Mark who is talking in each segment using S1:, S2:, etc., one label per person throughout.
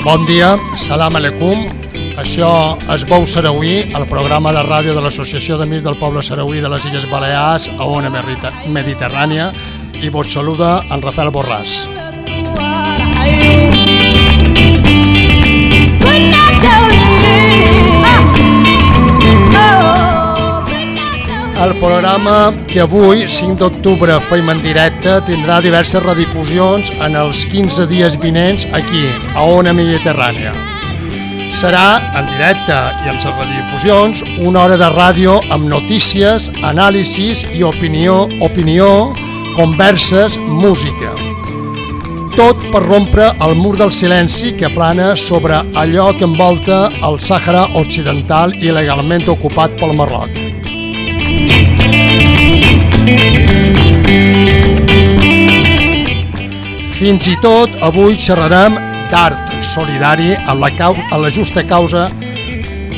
S1: Bon dia, salam aleikum. Això és Veu Sarauí, el programa de ràdio de l'Associació d'Amics del Poble Sarauí de les Illes Balears a Ona Mediterrània, i vos saluda en Rafael Borràs. El programa que avui, 5 d'octubre, feim en directe, tindrà diverses redifusions en els 15 dies vinents aquí, a Ona Mediterrània. Serà en directe i amb les redifusions una hora de ràdio amb notícies, anàlisis i opinió, converses, música. Tot per rompre el mur del silenci que plana sobre allò que envolta el Sàhara Occidental il·legalment ocupat pel Marroc. Fins i tot avui xerrarem d'art solidari amb la justa causa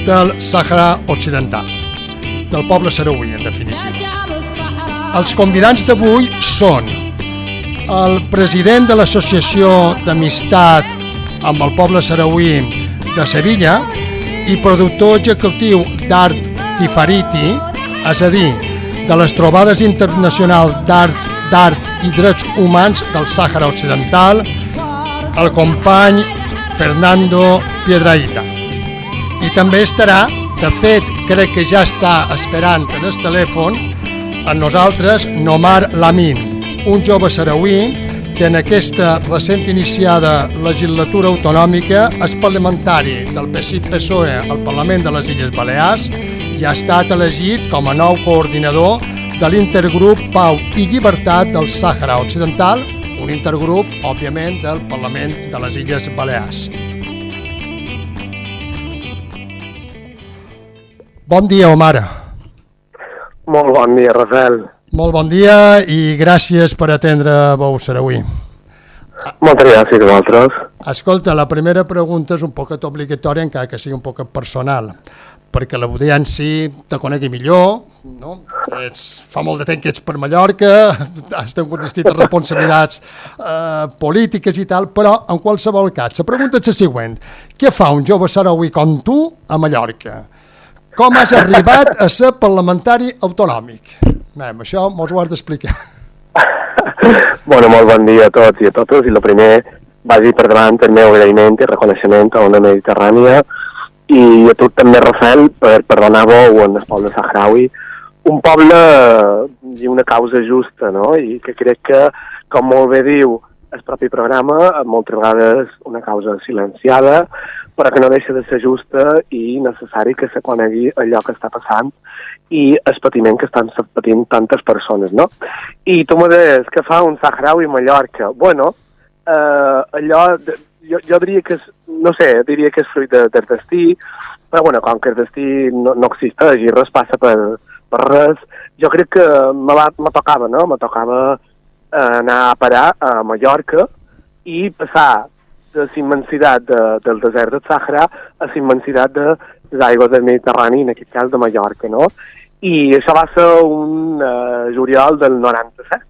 S1: del Sàhara Occidental, del poble sarauí, en definitiva. Els convidats d'avui són el president de l'Associació d'Amistat amb el poble sarauí de Sevilla i productor executiu d'art Tifariti, és a dir, de les trobades internacionals d'art i drets humans del Sàhara Occidental, el company Fernando Piedrahita. I també estarà, de fet, crec que ja està esperant en el telèfon, amb nosaltres, Nomar Lamin, un jove sarauí que en aquesta recent iniciada legislatura autonòmica és parlamentari del PSIC-PSOE al Parlament de les Illes Balears i ha estat elegit com a nou coordinador de l'Intergrup Pau i Llibertat del Sàhara Occidental, un intergrup, òbviament, del Parlament de les Illes Balears. Bon dia, Omar.
S2: Molt bon dia, Rafael.
S1: Molt bon dia i gràcies per atendre Veu Sarauí.
S2: Moltes gràcies a vosaltres.
S1: Escolta, la primera pregunta és un poquet obligatòria, encara que sigui un poquet personal, perquè l'audiència te conegui millor, no? Fa molt de temps que ets per Mallorca, has tingut distintes responsabilitats polítiques i tal, però en qualsevol cas, la pregunta és la següent. Què fa un jove sarauí com tu a Mallorca? Com has arribat a ser parlamentari autonòmic? Amb això mos ho has d'explicar.
S2: Bueno, molt bon dia a tots i a totes. I el primer, vagi per davant el meu agraïment i reconeixement a Ona Mediterrània i a tu també, Rafael, per donar veu en el poble saharaui, un poble i una causa justa, no? I que crec que, com molt bé diu el propi programa, moltes vegades una causa silenciada, però que no deixa de ser justa i necessari que se conegui allò que està passant i el patiment que estan patint tantes persones, no? I tu me deies, què fa un saharaui a Mallorca? Bueno, allò, jo diria que és, no sé, diria que és fruit del destí, però bueno, com que el destí no existeix i res passa per res, jo crec que me tocava, no? Me tocava anar a parar a Mallorca i passar de la immensitat del desert del Sàhara a la immensitat de les aigües del Mediterrani, en aquest cas de Mallorca, no? I això va ser un juliol del 97,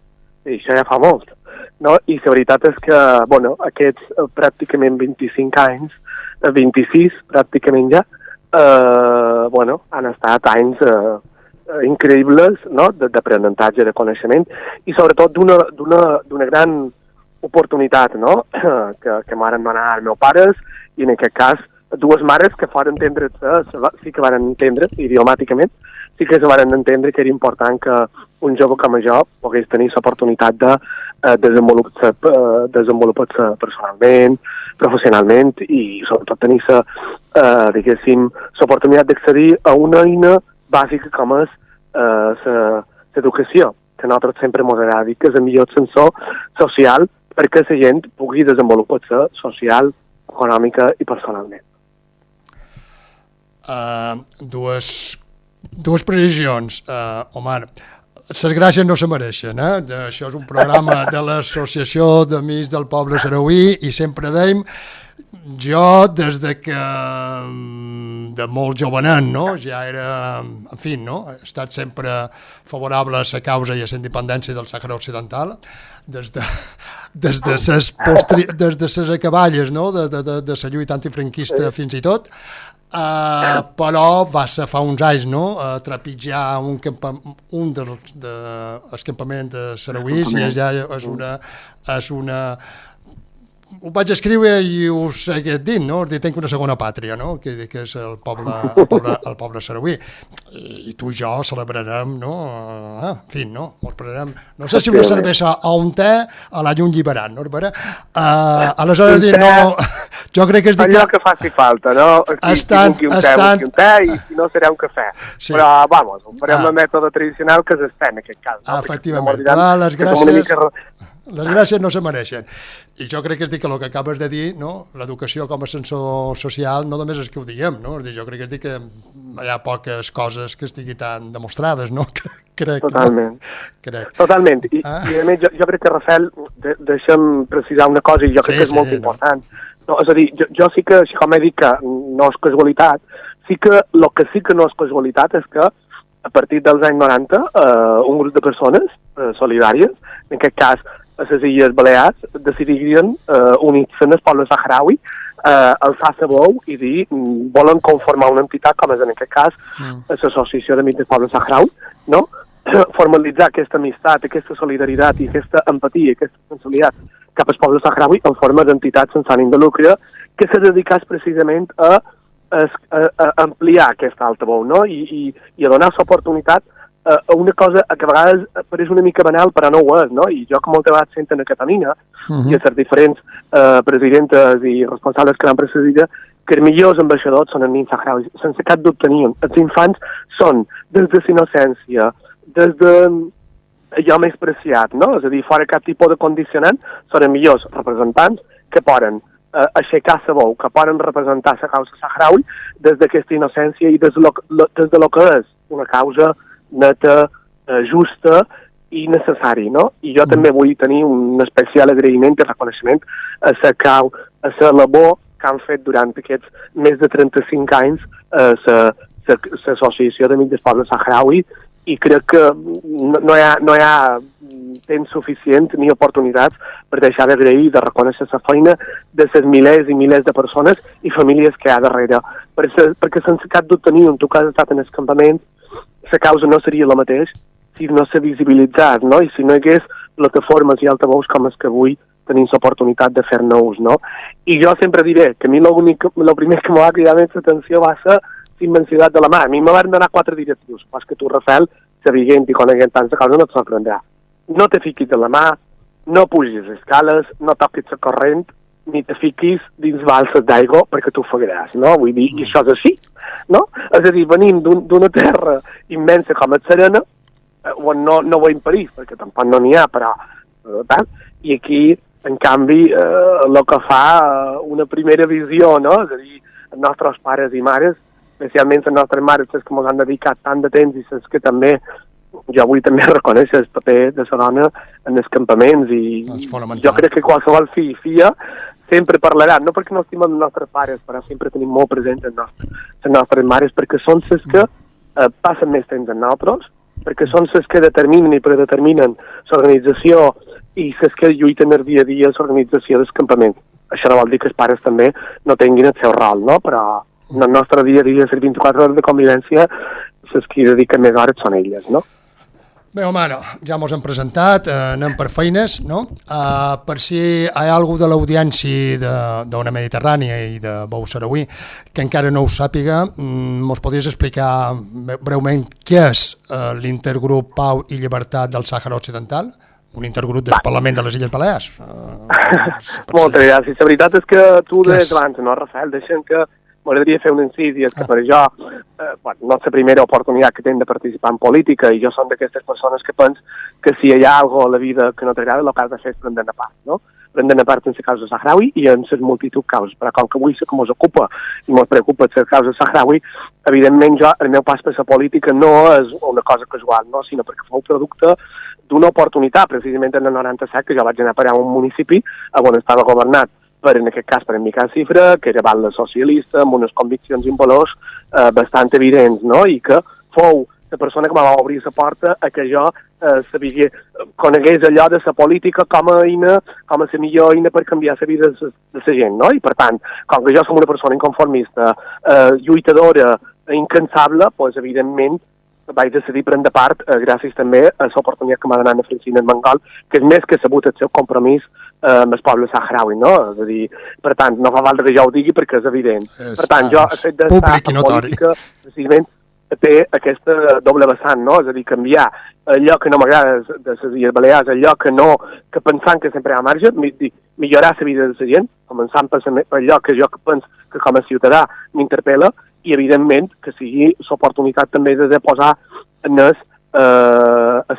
S2: i això ja fa molt, no? I la veritat és que, bueno, aquests pràcticament 25 anys, 26 pràcticament ja, bueno, han estat anys increïbles, no?, d'aprenentatge, de coneixement, i sobretot d'una gran oportunitat, no?, que m'han donat els meus pares, i en aquest cas dues mares que foren entendre, sí que van entendre idiomàticament, sí que se van entendre que era important que un jove com jo pogués tenir l'oportunitat de desenvolupar-se personalment, professionalment i sobretot tenir l'oportunitat d'accedir a una eina bàsica com és l'educació, que a nosaltres sempre ens agrada dir que és el millor ascensor social perquè la gent pugui desenvolupar-se social, econòmica i personalment.
S1: Dues precisions, Omar. Les gràcies no se mereixen, Això és un programa de l'Associació d'Amics del Poble Sarauí i sempre dèiem, jo des de que de molt jovenet, no? Ja era, en fi, no? He estat sempre favorable a la causa i a la independència del Sàhara Occidental, des de ses acaballes, no? De la lluita antifranquista fins i tot, però va ser fa uns anys, no? Trepitjar un dels campaments de sarauís i ja és una ho vaig escriure i ho segueix dint, no? Tenc una segona pàtria, no? Que és el poble sarauí. I tu i jo celebrarem, no? En fi, no? No sé si una cervesa o un te a l'any un lliberat, no? Aleshores, no... Jo crec que és...
S2: Allò que faci falta, no? Si un te i si no serà un cafè. Sí. Però, vamos, ho farem el mètode tradicional que és el te, en aquest cas. No?
S1: Efectivament. Les gràcies no se mereixen. I jo crec que és dir que el que acabes de dir, no? L'educació com a sensor social, no només és que ho diguem, no? Jo crec que és dir que hi ha poques coses que estigui tan demostrades, no? Crec.
S2: Totalment.
S1: No? Crec.
S2: Totalment. I a més, jo crec que, Rafael, deixa'm precisar una cosa i jo crec que és molt important. No, és a dir, jo sí que, com he dit que no és casualitat, el que sí que no és casualitat és que a partir dels anys 90 un grup de persones solidàries, en aquest cas a les Illes Balears, decidien unir-se en el poble saharaui, alçar la veu i dir volen conformar una entitat com és en aquest cas l'Associació d'Amics del Poble Saharaui, no? Formalitzar aquesta amistat, aquesta solidaritat i aquesta empatia, aquesta sensibilitat cap al poble saharaui en forma d'entitat sense ànim de lucre que se dedicés precisament a ampliar aquesta altaveu, no? I a donar l'oportunitat a una cosa que a vegades pareix una mica banal, però no ho és, no? I jo que moltes vegades senten a Catalunya i a les diferents presidentes i responsables que l'han precedida, que els millors ambaixadors són els nens saharauis, sense cap dubte ni un. Els infants són, des de la innocència, des de allò més preciat, no? És a dir, fora cap tipus de condicionant, són els millors representants que poden aixecar la veu, que poden representar la causa saharaui des d'aquesta innocència i des de lo que és una causa neta, justa i necessari, no? I jo també vull tenir un especial agraïment i reconeixement a la labor que han fet durant aquests més de 35 anys l'Associació d'Amics del Poble Saharaui i crec que no hi ha temps suficient ni oportunitats per deixar d'agrair i de reconèixer la feina de les milers i milers de persones i famílies que hi ha darrere. Perquè sense cap dubte ni un, tu que has estat en el campament, la causa no seria la mateixa si no s'ha visibilitzat, no? I si no hi hagués plataformes i altaveus com els que avui tenim l'oportunitat de fer-ne ús, no? I jo sempre diré que a mi el primer que m'ha cridat més l'atenció va ser l'immensitat de la mà. A mi me van donar 4 directius, pas que tu, Rafael, sabent i coneguent tant la cosa no et sorprendrà. No te fiquis de la mà, no pugis escales, no toquis la corrent, ni te fiquis dins balses d'aigua perquè tu ofegaràs, no? Vull dir, i això és així, no? És a dir, venim d'una terra immensa com és Serena, on no veiem París, perquè tampoc no n'hi ha, però tant, i aquí, en canvi, el que fa una primera visió, no? És a dir, els nostres pares i mares, especialment les nostres mares, les que ens han dedicat tant de temps i les que també jo vull també reconèixer el paper de la dona en els campaments i jo crec que qualsevol fill i filla sempre parlaran, no perquè no estimem els nostres pares, però sempre tenim molt presents les nostres mares, perquè són les que passen més temps amb nosaltres, perquè són les que determinen i predeterminen l'organització i les que lluiten el dia a dia l'organització dels campaments. Això no vol dir que els pares també no tinguin el seu rol, no? Però en el nostre dia a dia, les 24 hores de convivència, les que hi dediquen més hores són elles, no?
S1: Bé, home, ja mos hem presentat, anem per feines, no? Per si hi ha algú de l'audiència d'Ona Mediterrània i de Bou Sarauí que encara no ho sàpiga, mos podries explicar breument què és l'intergrup Pau i Llibertat del Sàhara Occidental? Un intergrup del Parlament de les Illes Balears.
S2: Moltes gràcies. La veritat és que tu des d'abans, no, Rafael, deixem que m'agradaria fer un incís i és que per això no és la primera oportunitat que tinc de participar en política i jo som d'aquestes persones que penso que si hi ha alguna a la vida que no t'agrada el que has de fer és prendre part, no? prenen part en la causa sahraui i en les multitud causes. Però com que avui la que ens ocupa i ens preocupa la causa sahraui, evidentment el meu pas per la política no és una cosa casual, no? Sinó perquè fou producte d'una oportunitat, precisament en el 97, que jo vaig anar a parar a un municipi on estava governat en aquest cas per en Miquel Cifra, que era banda socialista, amb unes conviccions i valors bastant evidents, no? I que fou la persona que me va obrir la porta a que jo conegués allò de la política com a eina, com a la millor eina per canviar la vida de la gent, no? I per tant, com que jo som una persona inconformista, lluitadora, incansable, doncs evidentment vaig decidir prendre part gràcies també a l'oportunitat que m'ha donat la Francina Mangol, que és més que sabut el seu compromís amb el poble sahraui, no? És a dir, per tant, no fa falta que jo ho digui perquè és evident. Per tant, jo he fet d'estar en política, precisament, té aquesta doble vessant, no? És a dir, canviar allò que no m'agrada de les Illes Balears, allò que pensant que sempre hi ha marge, millorar la vida de la gent, començant per allò que jo penso que com a ciutadà m'interpel·la, i evidentment que sigui l'oportunitat també de posar a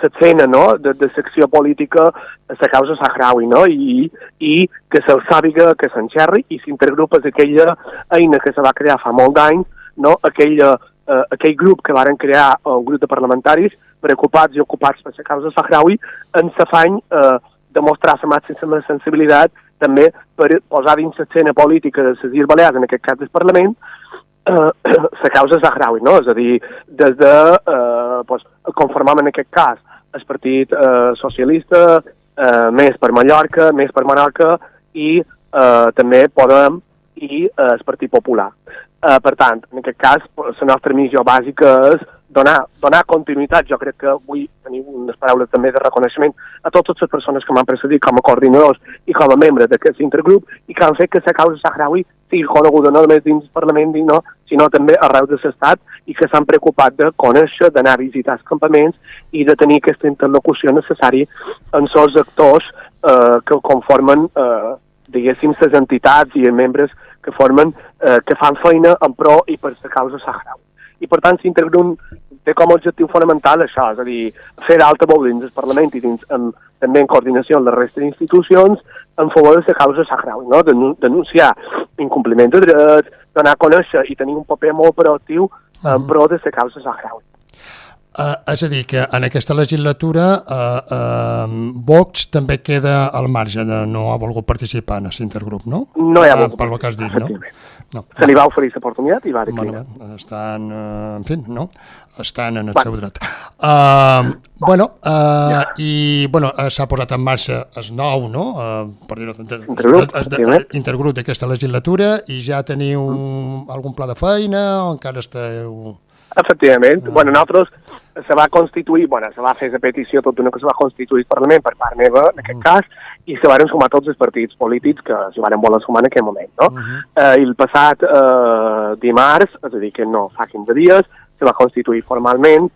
S2: l'escena, no?, de secció política a la causa sahraui, no?, i que se'l sàpiga, que s'enxerri i s'intergrupa aquella eina que se va crear fa molt d'anys, no?, aquell grup que varen crear un grup de parlamentaris preocupats i ocupats per la causa sahraui en l'afany de mostrar la màxima sensibilitat també per posar dins l'escena política de les Illes Balears, en aquest cas del Parlament, la causa sahraui, no? És a dir, des de conformar en aquest cas el Partit Socialista, més per Mallorca, més per Menorca i també Podem i el Partit Popular. Per tant, en aquest cas, la nostra missió bàsica és donar continuïtat. Jo crec que vull tenir unes paraules també de reconeixement a totes les persones que m'han precedit com a coordinadors i com a membres d'aquest intergrup i que han fet que la causa sahraui sigui coneguda no només dins del Parlament, sinó també arreu de l'Estat i que s'han preocupat de conèixer, d'anar a visitar els campaments i de tenir aquesta interlocució necessària amb els actors que conformen, diguéssim, les entitats i els membres que fan feina en pro i per la causa sahraui. I per tant s'intergrup té com a objectiu fonamental això, és a dir, fer d'altaveu dins del Parlament i també en coordinació amb la resta d'institucions en favor de la causa sahraui, no? Denunciar incompliment de drets, donar a conèixer i tenir un paper molt proactiu en pro de la causa sahraui.
S1: És a dir, que en aquesta legislatura Vox també queda al marge de no ha volgut participar en aquest intergrup, no?
S2: No hi ha volgut.
S1: Per lo que has dit, no?
S2: No. Se li va oferir l'oportunitat i va declinar.
S1: Estan, en fi, no? Estan en el seu dret. S'ha posat en marxa el nou, no? Per dir-ho, intergrup d'aquesta legislatura i ja teniu algun pla de feina o encara esteu...
S2: Efectivament. Nosaltres se va constituir, se va fer la petició tota una que se va constituir el Parlament per part meva, en aquest cas, i se van sumar tots els partits polítics que s'hi van voler sumar en aquell moment, no? I el passat dimarts, és a dir, que no fa 15 dies, se va constituir formalment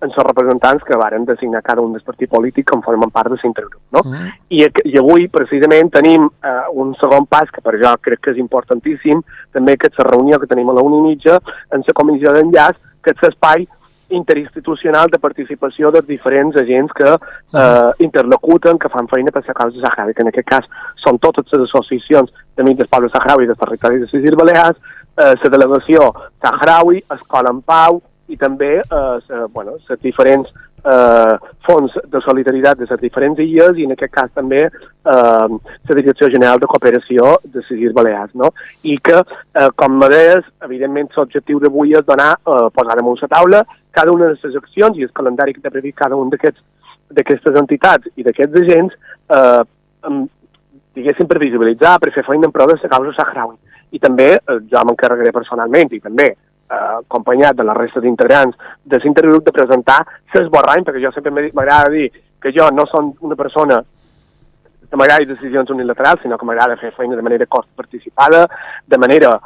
S2: en els representants que varen designar cada un dels partits polítics que en formen part de l'intergrup, no? I avui, precisament, tenim un segon pas que per jo crec que és importantíssim, també que és la reunió que tenim a la 1:30 en la comissió d'enllaç, que és l'espai interinstitucional de participació dels diferents agents que interlocuten, que fan feina per la causa sahraui, que en aquest cas són totes les associacions d'amics del poble sahraui dels territoris de les Illes Balears, la delegació sahraui, Escola en Pau i també les diferents fons de solidaritat de les diferents illes i en aquest cas també la Direcció General de Cooperació de les Illes Balears, no? I que, com me deies, evidentment l'objectiu d'avui és posar damunt la taula cada una de les accions i el calendari que té previst cada un d'aquestes entitats i d'aquests agents, diguéssim, per visibilitzar, per fer feina en prou de la causa sahraui. I també jo m'encarregaré personalment i també acompanyat de la resta d'integrants de l'intergrup de presentar l'esborrany, perquè jo sempre m'agrada dir que jo no som una persona que m'agrada decisions unilaterals, sinó que m'agrada fer feina de manera participada, de manera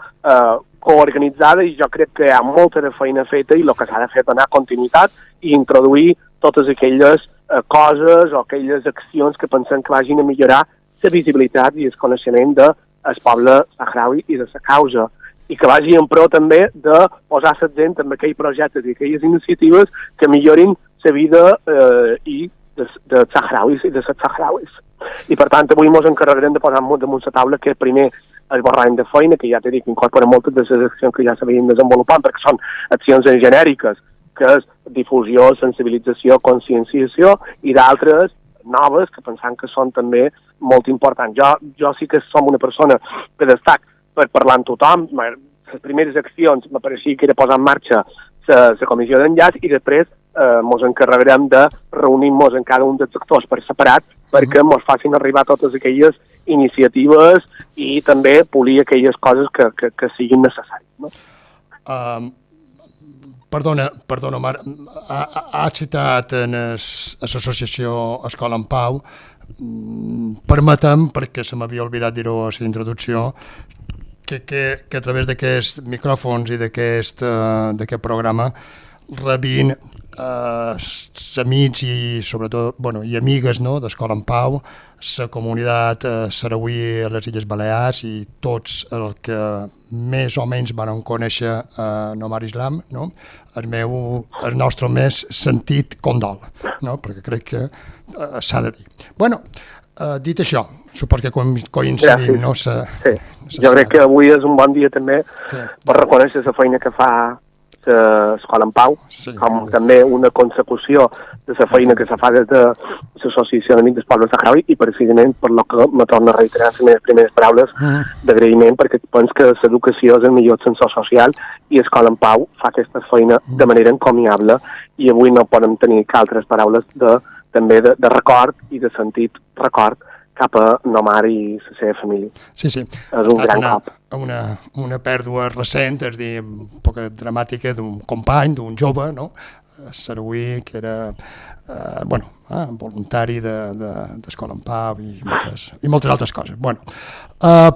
S2: coorganitzada, i jo crec que hi ha molta de feina feta i el que s'ha de fer és donar continuïtat i introduir totes aquelles coses o aquelles accions que pensem que vagin a millorar la visibilitat i el coneixement del poble sahraui i de la causa, i que vagi en pro també de posar la gent en aquells projectes i aquelles iniciatives que millorin la vida i de sahrauis i de les sahrauis. I per tant avui ens encarregarem de posar damunt la taula que primer el borrany de feina, que ja t'he dit que incorpora moltes de les accions que ja s'havien desenvolupat, perquè són accions genèriques, que és difusió, sensibilització, conscienciació, i d'altres noves que pensam que són també molt importants. Jo sí que som una persona que destac per parlar amb tothom. Les primeres accions m'apareixia que era posar en marxa la comissió d'enllaç i després ens encarregarem de reunir-nos en cada un dels sectors per separat perquè ens facin arribar totes aquelles iniciatives i també polir aquelles coses que siguin necessàries. No?
S1: Perdona, Omar, ha citat en l'associació Escola en Pau. Permetem, perquè se m'havia oblidat dir-ho a la introducció, que a través d'aquests micròfons i d'aquest programa rebin amics i sobretot i amigues, no, d'Escola en Pau, la comunitat sarauí a les Illes Balears i tots els que més o menys van conèixer Omar Islam, no? El nostre més sentit condol, no? Perquè crec que s'ha de dir. Dit això, suposo que coincidim, no?
S2: Sí. Jo crec que avui és un bon dia també per reconèixer la feina que fa l'Escola en Pau, com també una consecució de la feina que se fa des de l'Associació d'Amics del Poble Sahraui i precisament per lo que me torno a reiterar les meves primeres paraules d'agraïment, perquè penso que l'educació és el millor sensor social i l'Escola en Pau fa aquesta feina de manera encomiable i avui no podem tenir que altres paraules també de record i de sentit record cap a Omar i la seva família.
S1: Sí.
S2: És un gran cop.
S1: Una pèrdua recent, és a dir, un poc dramàtica d'un company, d'un jove, no? Sarauí, que era voluntari d'Escola en Pau i moltes altres coses.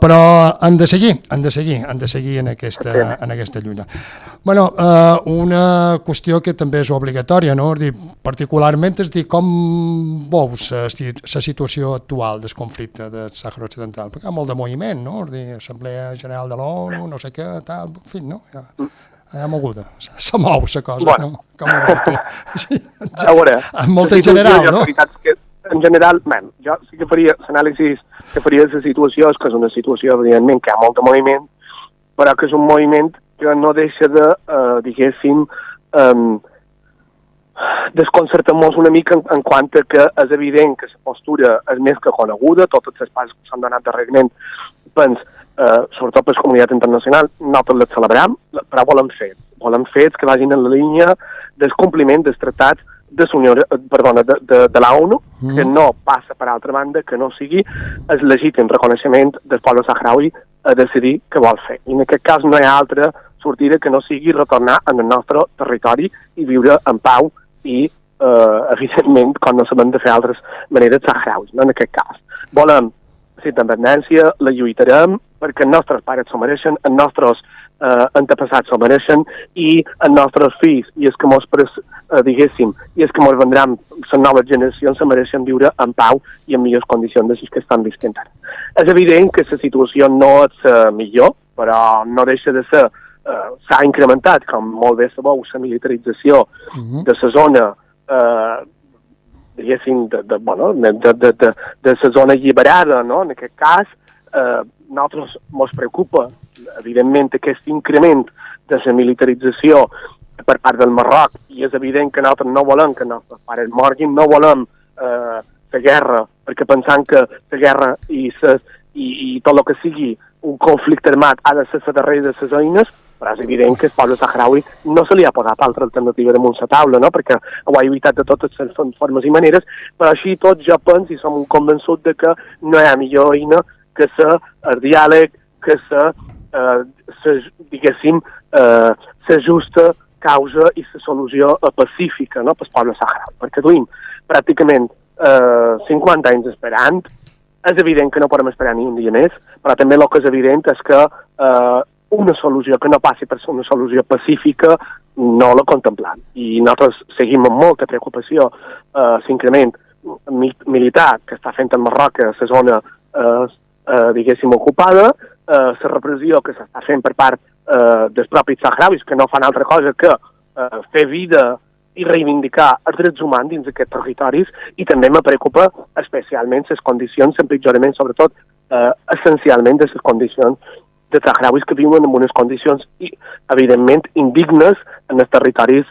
S1: Però han de seguir en aquesta lluita. Una qüestió que també és obligatòria, no? Particularment, com veus la situació actual del conflicte del Sàhara Occidental? Perquè hi ha molt de moviment, no? Assemblea General de l'ONU, no sé què, tal, en fi, no? Hi ha moguda, se mou la cosa, no? Com ho veus tu?
S2: A veure,
S1: molt en general, no?
S2: En general, jo sí que faria l'anàlisi que faria de la situació, és que és una situació, evidentment, que hi ha molt de moviment, però que és un moviment que no deixa de, diguéssim, desconcertar-nos una mica en quant a que és evident que la postura és més que coneguda, totes les passes que s'han donat darrerament, sobretot per la comunitat internacional, nosaltres les celebrem, però volem fets que vagin en la línia del compliment dels tractats de l'ONU, que no passa per altra banda que no sigui el legítim reconeixement del poble sahraui a decidir què vol fer. I en aquest cas no hi ha altra sortida que no sigui retornar al nostre territori i viure en pau i, evidentment, com no sabem de fer altres maneres sahrauis, no en aquest cas. Volem la independència, la lluitarem perquè els nostres pares s'ho mereixen, els nostres antepassats s'ho mereixen i els nostres fills i els que mos diguéssim, i els que mos vendran les noves generacions se mereixen viure en pau i en millors condicions de les que estan visquent ara. És evident que la situació no és millor, però no deixa de ser, s'ha incrementat, com molt bé sabeu, la militarització de la zona diguéssim, de la zona alliberada, no? En aquest cas, nosaltres ens preocupa, evidentment, aquest increment de la militarització per part del Marroc, i és evident que nosaltres no volem que els nostres pares morguin, no volem la guerra, perquè pensant que la guerra i tot el que sigui un conflicte armat ha de ser la darrera de les eines, però és evident que el poble sahraui no se li ha posat altra alternativa damunt la taula, no? Perquè ho ha evitat de totes les formes i maneres, però així tot jo penso i som convençuts de que no hi ha millor eina que el diàleg, que diguéssim, la justa causa i la solució pacífica, no?, pel poble sahraui. Perquè duim pràcticament 50 anys esperant, és evident que no podem esperar ni un dia més, però també el que és evident és que una solució que no passi per ser una solució pacífica no la contemplem. I nosaltres seguim amb molta preocupació l'increment militar que està fent el Marroc a la zona, diguéssim, ocupada, la repressió que s'està fent per part dels propis sahrauis, que no fan altra cosa que fer vida i reivindicar els drets humans dins d'aquests territoris, i també me preocupa especialment les condicions, l'empitjorament, sobretot, essencialment de les condicions de sahrauis que viuen en unes condicions, evidentment, indignes en els territoris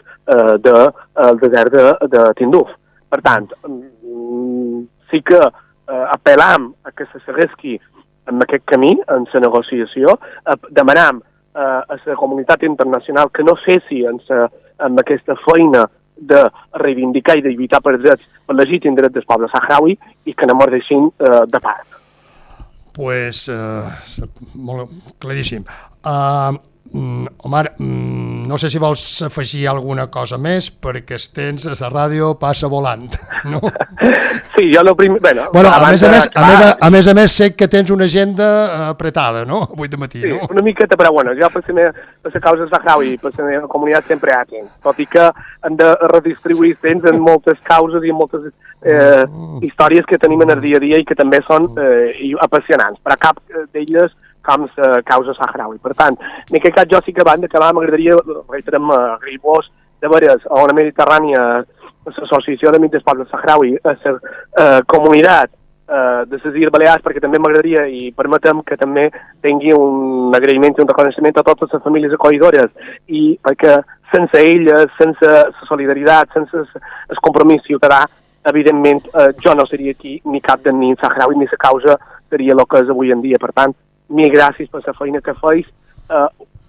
S2: del desert de Tinduf. Per tant, sí que apel·lam a que se segueixi en aquest camí, en la negociació, demanam a la comunitat internacional que no cessi amb aquesta feina de reivindicar i d'evitar per legítim dret del poble sahraui i que no mos deixin de part.
S1: Pues, molt claríssim. Omar, no sé si vols afegir alguna cosa més, perquè els temps a la ràdio passa volant, no?
S2: Sí, jo el primer...
S1: Bueno, a més a més sé que tens una agenda apretada, no? Avui de matí, no?
S2: Sí, una miqueta, però bueno, jo per la causa sahraui, per la comunitat sempre hi ha temps, tot i que hem de redistribuir temps en moltes causes i en moltes històries que tenim en el dia a dia i que també són apassionants, però cap d'elles com la causa sahraui. Per tant, en aquest cas jo sí que abans d'acabar m'agradaria, reiterem, agrair-vos de veres a una Mediterrània, a l'Associació d'Amics del Poble Sahraui, a la comunitat de les Illes Balears, perquè també m'agradaria i permetem que també tingui un agraïment i un reconeixement a totes les famílies acollidores, i perquè sense elles, sense la solidaritat, sense el compromís ciutadà, evidentment jo no seria aquí, ni cap de ni sahraui ni la causa seria el que és avui en dia. Per tant, mil gràcies per la feina que feis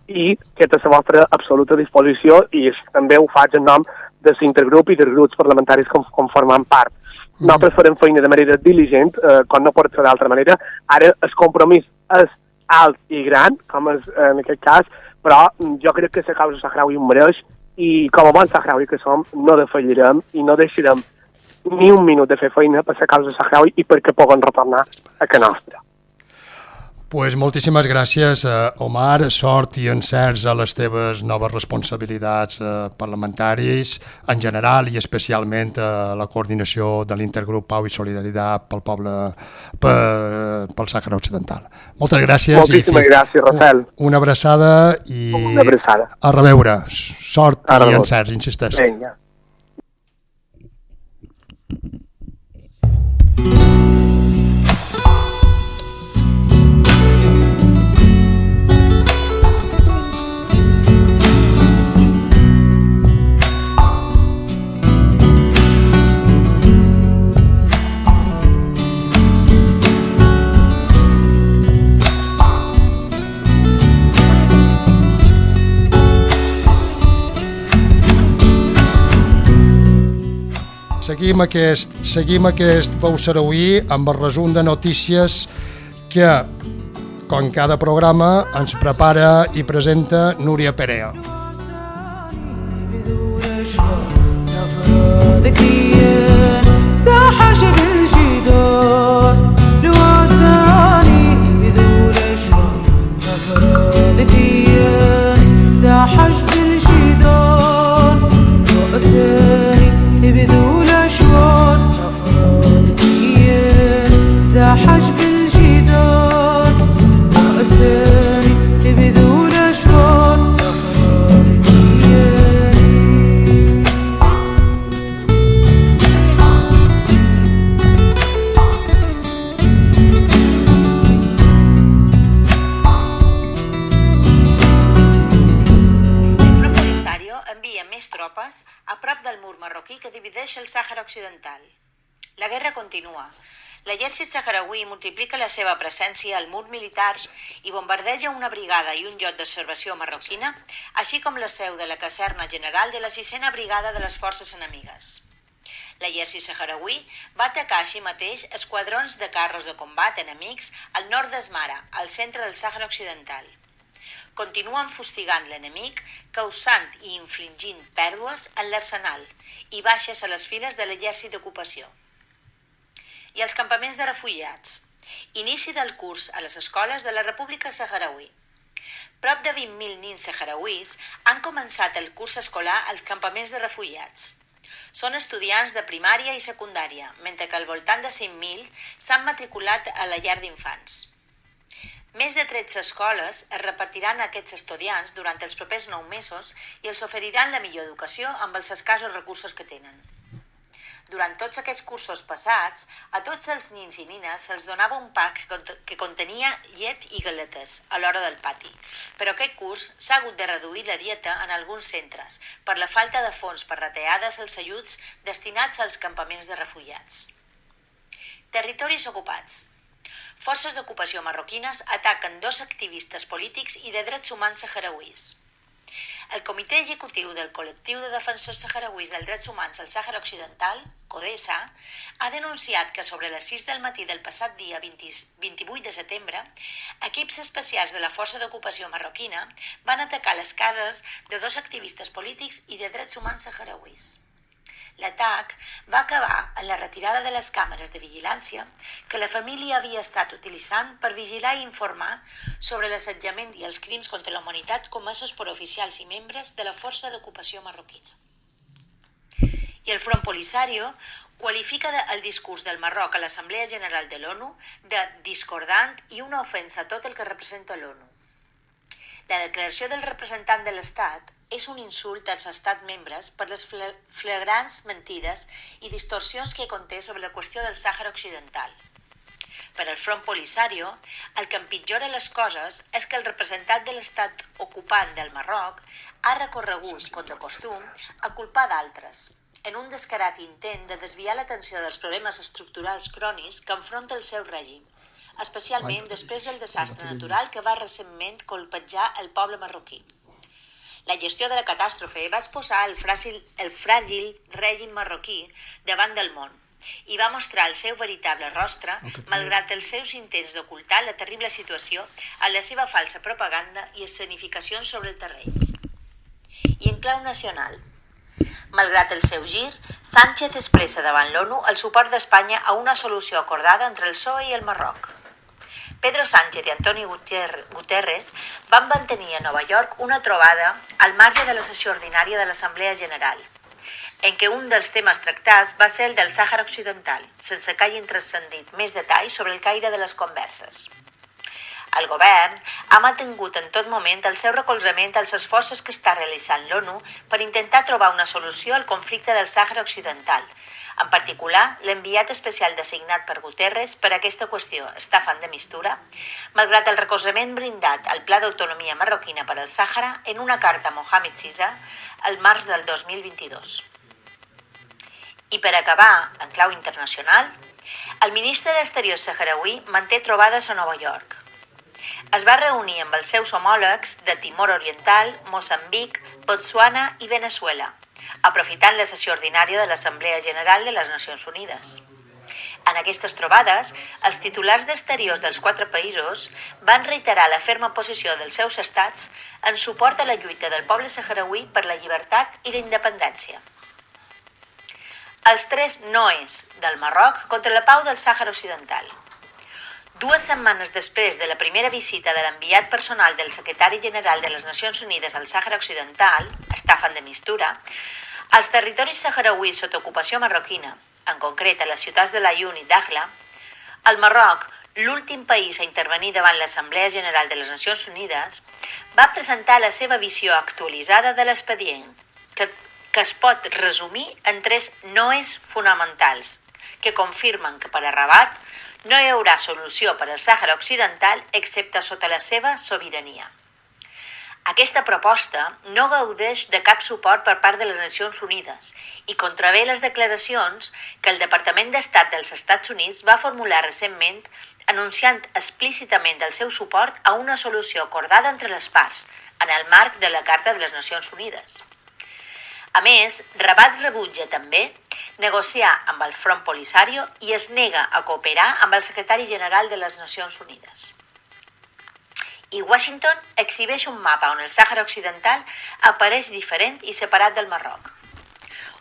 S2: i que a la vostra absoluta disposició, i també ho faig en nom de l'intergrup i dels grups parlamentaris com formant part. Nosaltres farem feina de manera diligent, com no pot ser d'altra manera. Ara el compromís és alt i gran, com és en aquest cas, però jo crec que la causa sahraui ho mereix, i com a bon sahraui que som, no defallirem i no deixarem ni un minut de fer feina per la causa sahraui i perquè puguen retornar a casa nostra.
S1: Pues moltíssimes gràcies, Omar, sort i encerts a les teves noves responsabilitats parlamentaris en general i especialment a la coordinació de l'intergrup Pau i Solidaritat pel poble, pel Sàhara Occidental. Moltes gràcies.
S2: Moltíssimes gràcies, Rafael.
S1: Una abraçada i a reveure. Sort i encerts, insisteix.
S2: Vinga.
S1: Seguim aquest Veu Sarauí amb el resum de notícies que, com cada programa, ens prepara i presenta Núria Perea.
S3: a prop del mur marroquí que divideix el Sàhara Occidental. La guerra continua. L'exèrcit saharauí multiplica la seva presència al mur militar i bombardeja una brigada i un lloc d'observació marroquina, així com la seu de la caserna general de la 6a brigada de les forces enemigues. L'exèrcit saharauí va atacar així mateix esquadrons de carros de combat enemics al nord d'Asmara, al centre del Sàhara Occidental. Continuen fustigant l'enemic, causant i infligint pèrdues en l'arsenal i baixes a les files de l'exèrcit d'ocupació. I els campaments de refugiats. Inici del curs a les escoles de la República Saharauí. Prop de 20.000 nins saharauís han començat el curs escolar als campaments de refugiats. Són estudiants de primària i secundària, mentre que al voltant de 5.000 s'han matriculat a la llar d'infants. Més de 13 escoles es repartiran a aquests estudiants durant els propers 9 mesos i els oferiran la millor educació amb els escassos recursos que tenen. Durant tots aquests cursos passats, a tots els nins i nines se'ls donava un pack que contenia llet i galetes a l'hora del pati, però aquest curs s'ha hagut de reduir la dieta en alguns centres per la falta de fons per retallades als ajuts destinats als campaments de refugiats. Territoris ocupats. Forces d'ocupació marroquines ataquen 2 activistes polítics i de drets humans saharauis. El Comitè Executiu del Col·lectiu de Defensors Saharauis dels Drets Humans al Sàhara Occidental, CODESA, ha denunciat que sobre les 6 del matí del passat dia 28 de setembre, equips especials de la Força d'Ocupació Marroquina van atacar les cases de 2 activistes polítics i de drets humans saharauis. L'atac va acabar en la retirada de les càmeres de vigilància que la família havia estat utilitzant per vigilar i informar sobre l'assetjament i els crims contra la humanitat comesos per oficials i membres de la Força d'Ocupació Marroquina. I el Front Polisario qualifica el discurs del Marroc a l'Assemblea General de l'ONU de discordant i una ofensa a tot el que representa l'ONU. La declaració del representant de l'Estat és un insult als estats membres per les flagrants mentides i distorsions que conté sobre la qüestió del Sàhara Occidental. Per al Front Polisario, el que empitjora les coses és que el representant de l'estat ocupant del Marroc ha recorregut, com de costum, a culpar d'altres, en un descarat intent de desviar l'atenció dels problemes estructurals crònics que enfronta el seu règim, especialment després del desastre natural que va recentment colpejar el poble marroquí. La gestió de la catàstrofe va exposar el fràgil règim marroquí davant del món i va mostrar el seu veritable rostre malgrat els seus intents d'ocultar la terrible situació en la seva falsa propaganda i escenificacions sobre el terreny. I en clau nacional, malgrat el seu gir, Sánchez expressa davant l'ONU el suport d'Espanya a una solució acordada entre el PSOE i el Marroc. Pedro Sánchez i Antonio Guterres van mantenir a Nova York una trobada al marge de la sessió ordinària de l'Assemblea General, en què un dels temes tractats va ser el del Sàhara Occidental, sense que hagin transcendit més detalls sobre el caire de les converses. El govern ha mantingut en tot moment el seu recolzament als esforços que està realitzant l'ONU per intentar trobar una solució al conflicte del Sàhara Occidental. En particular, l'enviat especial designat per Guterres per aquesta qüestió, Staffan de Mistura, malgrat el recolzament brindat al Pla d'Autonomia Marroquina per al Sàhara en una carta a Mohamed VI el març del 2022. I per acabar, en clau internacional, el ministre d'Exteriors saharauí manté trobades a Nova York. Es va reunir amb els seus homòlegs de Timor Oriental, Moçambic, Botswana i Venezuela, aprofitant la sessió ordinària de l'Assemblea General de les Nacions Unides. En aquestes trobades, els titulars d'exteriors dels 4 països van reiterar la ferma posició dels seus estats en suport a la lluita del poble saharauí per la llibertat i la independència. Els 3 noes del Marroc contra la pau del Sàhara Occidental. 2 setmanes després de la primera visita de l'enviat personal del secretari general de les Nacions Unides al Sàhara Occidental, Staffan de Mistura, als territoris saharauis sota ocupació marroquina, en concret a les ciutats de Laayoune i Dakhla, el Marroc, l'últim país a intervenir davant l'Assemblea General de les Nacions Unides, va presentar la seva visió actualitzada de l'expedient, que es pot resumir en 3 noes fonamentals, que confirmen que per a Rabat no hi haurà solució per al Sàhara Occidental excepte sota la seva sobirania. Aquesta proposta no gaudeix de cap suport per part de les Nacions Unides i contravé les declaracions que el Departament d'Estat dels Estats Units va formular recentment anunciant explícitament el seu suport a una solució acordada entre les parts en el marc de la Carta de les Nacions Unides. A més, Rabat rebutja també negociar amb el Front Polisario i es nega a cooperar amb el secretari general de les Nacions Unides. I Washington exhibeix un mapa on el Sàhara Occidental apareix diferent i separat del Marroc.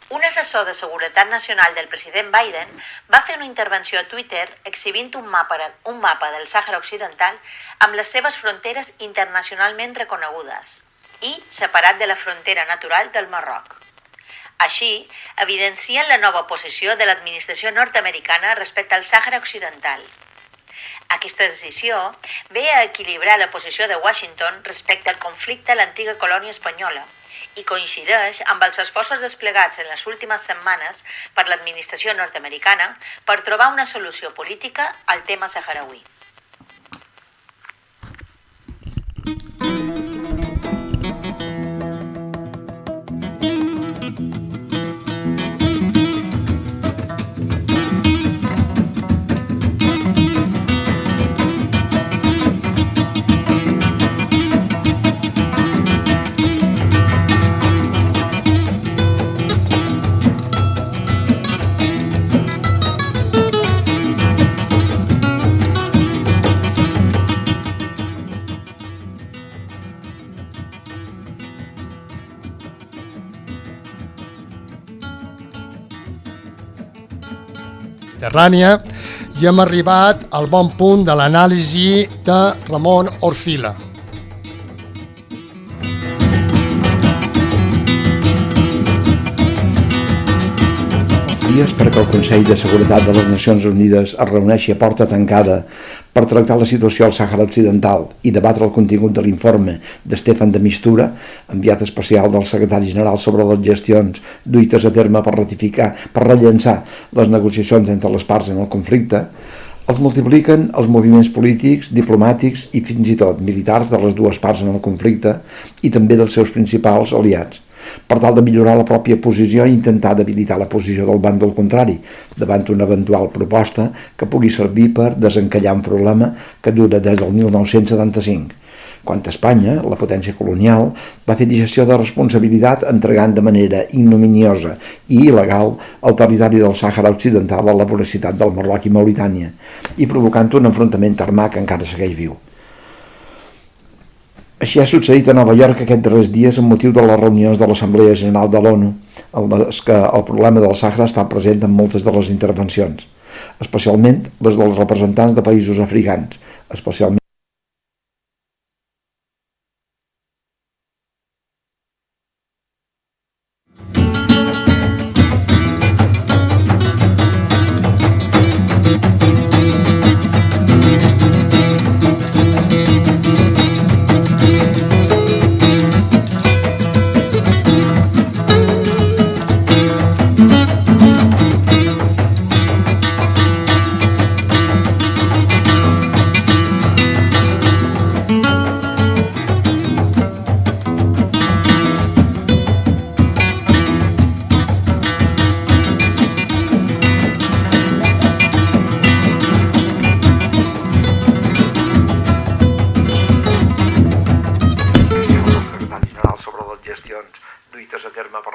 S3: Un assessor de Seguretat Nacional del president Biden va fer una intervenció a Twitter exhibint un mapa del Sàhara Occidental amb les seves fronteres internacionalment reconegudes i separat de la frontera natural del Marroc. Així, evidencien la nova posició de l'administració nord-americana respecte al Sàhara Occidental. Aquesta decisió ve a equilibrar la posició de Washington respecte al conflicte a l'antiga colònia espanyola i coincideix amb els esforços desplegats en les últimes setmanes per l'administració nord-americana per trobar una solució política al tema saharauí.
S1: Mediterrània i hem arribat al bon punt de l'anàlisi de Ramon Orfila.
S4: Dies perquè el Consell de Seguretat de les Nacions Unides es reuneixi a porta tancada per tractar la situació al Sàhara Occidental i debatre el contingut de l'informe de Stefan de Mistura, enviat especial del secretari general sobre les gestions duites a terme per rellançar les negociacions entre les parts en el conflicte, els multipliquen els moviments polítics, diplomàtics i fins i tot militars de les dues parts en el conflicte i també dels seus principals aliats, per tal de millorar la pròpia posició i intentar debilitar la posició del bàndol contrari davant una eventual proposta que pugui servir per desencallar un problema que dura des del 1975. Quant a Espanya, la potència colonial va fer digestió de responsabilitat entregant de manera ignominiosa i il·legal el territori del Sàhara Occidental a la voracitat del Marroc i Mauritània i provocant un enfrontament armat que encara segueix viu. Així ha succeït a Nova York aquests darrers dies amb motiu de les reunions de l'Assemblea General de l'ONU, en les que el problema del Sàhara està present en moltes de les intervencions, especialment les dels representants de països africans, especialment duites a terme per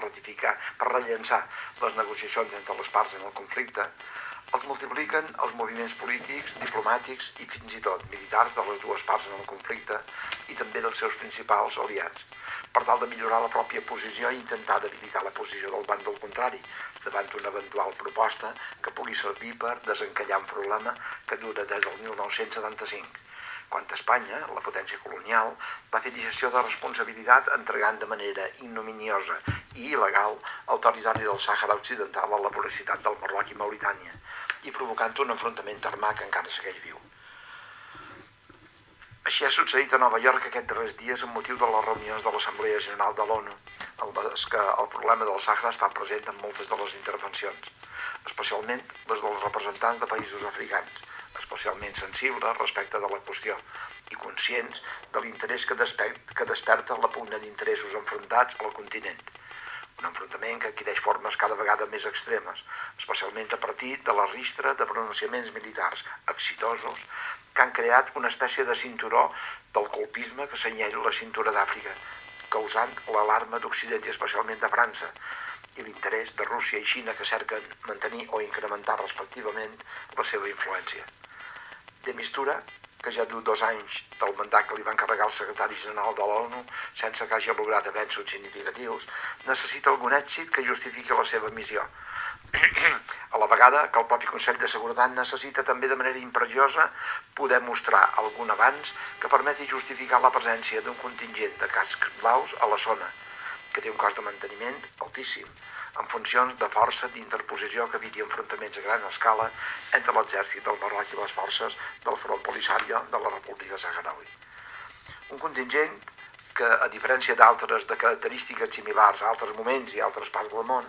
S4: rellançar les negociacions entre les parts en el conflicte, els multipliquen els moviments polítics, diplomàtics i fins i tot militars de les dues parts en el conflicte i també dels seus principals aliats, per tal de millorar la pròpia posició i intentar debilitar la posició del bàndol contrari davant una eventual proposta que pugui servir per desencallar un problema que dura des del 1975. Quant a Espanya, la potència colonial va fer digestió de responsabilitat entregant de manera ignominiosa i il·legal el territori del Sàhara Occidental a la voracitat del Marroc i Mauritània i provocant un enfrontament armat que encara segueix viu. Així ha succeït a Nova York aquests darrers dies amb motiu de les reunions de l'Assemblea General de l'ONU, en les que el problema del Sàhara està present en moltes de les intervencions, especialment les dels representants de països africans, especialment sensibles respecte de la qüestió i conscients de l'interès que desperta la pugna d'interessos enfrontats al continent. Un enfrontament que adquireix formes cada vegada més extremes, especialment a partir de la ristra de pronunciaments militars exitosos que han creat una espècie de cinturó del colpisme que senyela la cintura d'Àfrica, causant l'alarma d'Occident i especialment de França, i l'interès de Rússia i Xina que cerquen mantenir o incrementar respectivament la seva influència. De Mistura, que ja du 2 anys del mandat que li va encarregar el secretari general de l'ONU sense que hagi lograt avenços significatius, necessita algun èxit que justifiqui la seva missió. A la vegada que el propi Consell de Seguretat necessita també de manera imperiosa poder mostrar algun avanç que permeti justificar la presència d'un contingent de cascs blaus a la zona, que té un cost de manteniment altíssim, en funcions de força d'interposició que eviti enfrontaments a gran escala entre l'exèrcit del Marroc i les forces del Front Polisario de la República Saharaui. Un contingent que, a diferència d'altres de característiques similars a altres moments i a altres parts del món,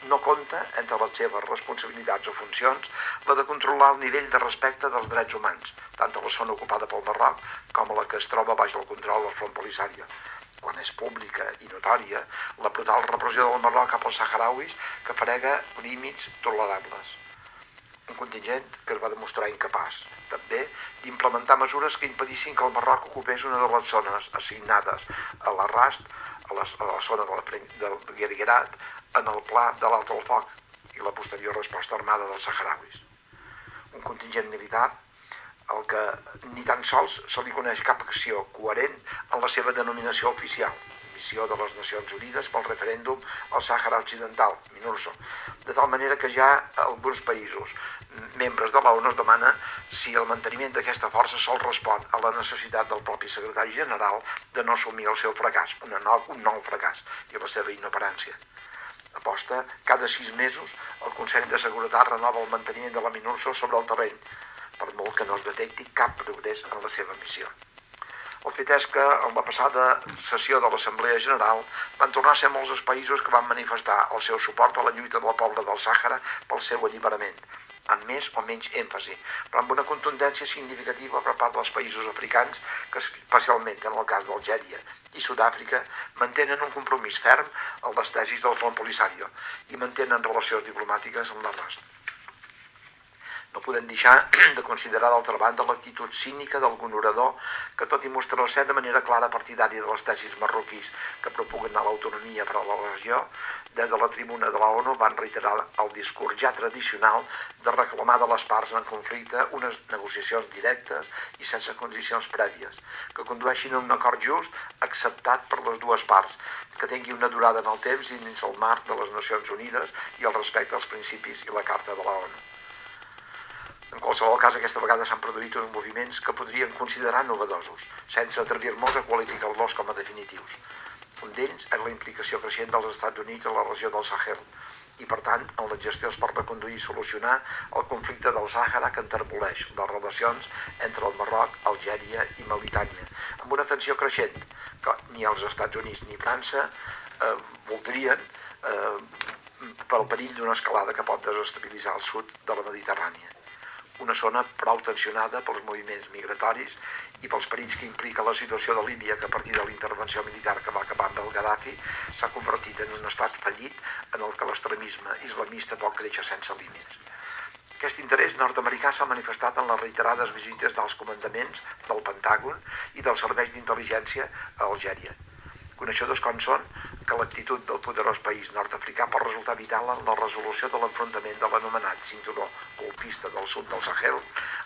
S4: no compta, entre les seves responsabilitats o funcions, la de controlar el nivell de respecte dels drets humans, tant a la zona ocupada pel Marroc com a la que es troba baix el control del Front Polisario, quan és pública i notòria la brutal repressió del Marroc cap als saharauis que frega límits tolerables. Un contingent que es va demostrar incapaç, també, d'implementar mesures que impedissin que el Marroc ocupés una de les zones assignades a l'Arrast, a la zona del Guerguerat, en el pla de l'Alt al Foc i la posterior resposta armada dels saharauis. Un contingent militar al que ni tan sols se li coneix cap acció coherent en la seva denominació oficial, Missió de les Nacions Unides pel referèndum al Sàhara Occidental, MINURSO, de tal manera que ja alguns països membres de l'ONU es demana si el manteniment d'aquesta força sol respon a la necessitat del propi secretari general de no assumir el seu fracàs, un nou fracàs, i la seva inoperància. Aposta, cada 6 mesos el Consell de Seguretat renova el manteniment de la MINURSO sobre el terreny, per molt que no es detecti cap progrés en la seva missió. El fet és que en la passada sessió de l'Assemblea General van tornar a ser molts els països que van manifestar el seu suport a la lluita del poble del Sàhara pel seu alliberament, amb més o menys èmfasi, però amb una contundència significativa per part dels països africans que, especialment en el cas d'Algèria i Sud-àfrica, mantenen un compromís ferm amb les tesis del Front Polisario i mantenen relacions diplomàtiques amb l'Arrast. No podem deixar de considerar, d'altra banda, l'actitud cínica d'algun orador que, tot i mostrar-se de manera clara partidària de les tesis marroquís que propuguen a l'autonomia per a la regió, des de la tribuna de la ONU van reiterar el discurs ja tradicional de reclamar de les parts en conflicte unes negociacions directes i sense condicions prèvies, que condueixin a un acord just acceptat per les dues parts, que tingui una durada en el temps i dins el marc de les Nacions Unides i el respecte als principis i la Carta de la ONU. En qualsevol cas, aquesta vegada s'han produït uns moviments que podríem considerar novedosos, sense atrevir-nos a qualificar-los com a definitius. Un d'ells és la implicació creixent dels Estats Units a la regió del Sahel i, per tant, en les gestions per reconduir i solucionar el conflicte del Sàhara que enterboleix les relacions entre el Marroc, Algèria i Mauritània, amb una tensió creixent que ni els Estats Units ni França voldrien pel perill d'una escalada que pot desestabilitzar el sud de la Mediterrània. Una zona prou tensionada pels moviments migratoris i pels perills que implica la situació de Líbia, que a partir de la intervenció militar que va acabar amb el Gaddafi s'ha convertit en un estat fallit en el que l'extremisme islamista pot créixer sense límits. Aquest interès nord-americà s'ha manifestat en les reiterades visites dels comandaments del Pentàgon i dels serveis d'intel·ligència a Algèria. Coneixedors com són que l'actitud del poderós país nord-africà pot resultar vital en la resolució de l'enfrontament de l'anomenat cinturó golpista del sud del Sahel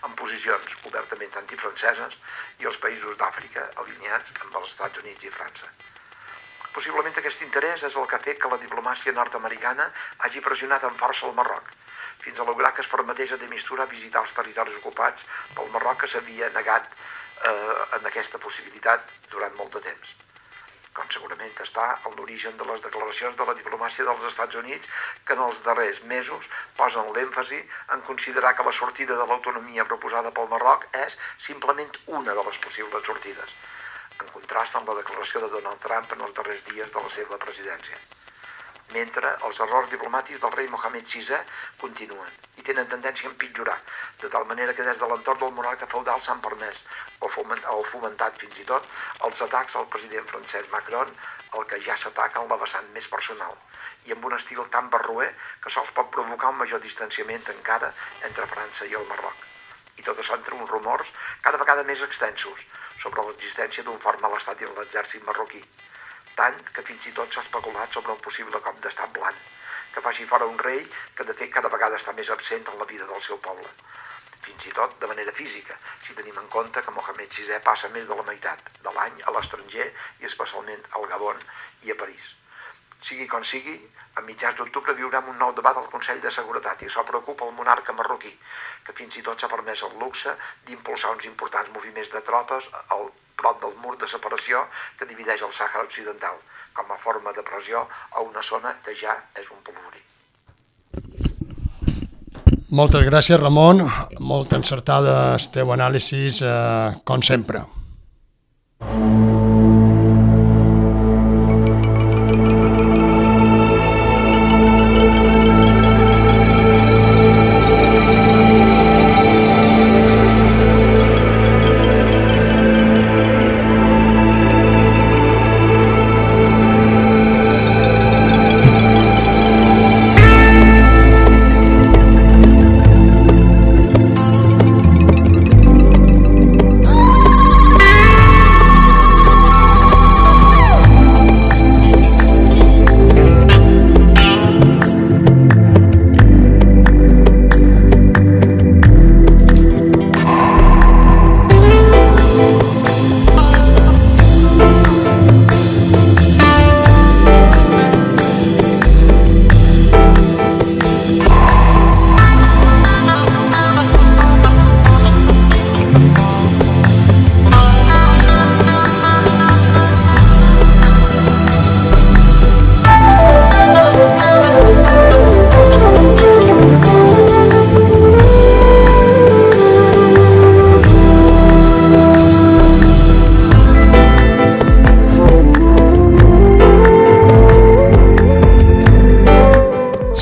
S4: amb posicions obertament antifranceses i els països d'Àfrica alineats amb els Estats Units i França. Possiblement aquest interès és el que ha fet que la diplomàcia nord-americana hagi pressionat amb força el Marroc, fins a lograr que es permetés a de mistura visitar els territoris ocupats pel Marroc que s'havia negat en aquesta possibilitat durant molt de temps. Com segurament està en l'origen de les declaracions de la diplomàcia dels Estats Units que en els darrers mesos posen l'èmfasi en considerar que la sortida de l'autonomia proposada pel Marroc és simplement una de les possibles sortides, en contrast amb la declaració de Donald Trump en els darrers dies de la seva presidència. Mentre els errors diplomàtics del rei Mohammed VI continuen i tenen tendència a empitjorar, de tal manera que des de l'entorn del monarca feudal s'han permès o fomentat fins i tot els atacs al president francès Macron, el que ja s'ataca en la vessant més personal, i amb un estil tan barroer que sols pot provocar un major distanciament encara entre França i el Marroc. I tot això entre uns rumors cada vegada més extensos sobre l'existència d'un fort malestat dins l'exèrcit marroquí, tant que fins i tot s'ha especulat sobre un possible cop d'estat blanc, que faci fora un rei que de fet cada vegada està més absent en la vida del seu poble, fins i tot de manera física, si tenim en compte que Mohammed VI passa més de la meitat de l'any a l'estranger i especialment al Gabon i a París. Sigui com sigui, a mitjans d'octubre viurem un nou debat al Consell de Seguretat i això preocupa el monarca marroquí, que fins i tot s'ha permès el luxe d'impulsar uns importants moviments de tropes al prop del mur de separació que divideix el Sàhara Occidental, com a forma de pressió a una zona que ja és un polvorí.
S1: Moltes gràcies, Ramon. Molt encertada el teu anàlisi, com sempre.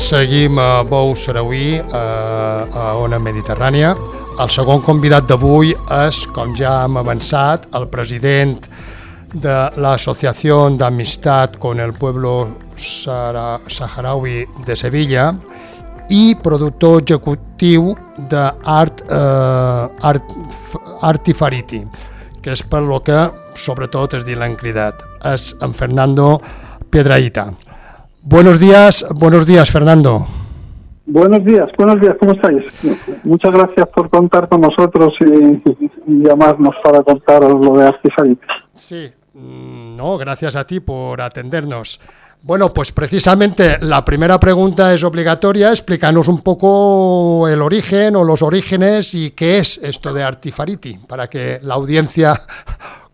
S1: Seguim a Bou Sarauí, a Ona Mediterrània. El segon convidat d'avui és, com ja hem avançat, el president de l'Associació d'Amistat con el Pueblo Saharaui de Sevilla i productor executiu d'Art Artifariti, que és per lo que, sobretot, l'han cridat. És en Fernando Piedrahita. Buenos días, Fernando.
S5: Buenos días, ¿cómo estáis? Muchas gracias por contar con nosotros y llamarnos para contaros lo de Artifariti.
S1: Sí, no, gracias a ti por atendernos. Bueno, pues precisamente la primera pregunta es obligatoria. Explícanos un poco el origen o los orígenes y qué es esto de Artifariti, para que la audiencia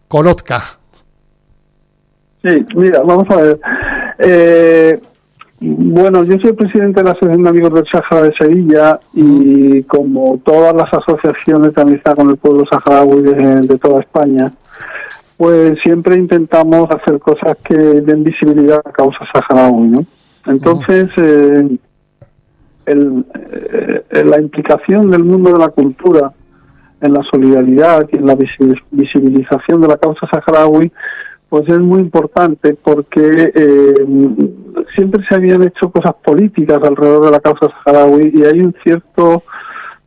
S1: conozca.
S5: Sí, mira, vamos a ver. Bueno, yo soy presidente de la Asociación de Amigos del Sáhara de Sevilla y como todas las asociaciones de amistad con el pueblo saharaui de toda España, pues siempre intentamos hacer cosas que den visibilidad a la causa saharaui, ¿no? Entonces, la implicación del mundo de la cultura en la solidaridad y en la visibilización de la causa saharaui pues es muy importante porque siempre se habían hecho cosas políticas alrededor de la causa saharaui y hay un cierto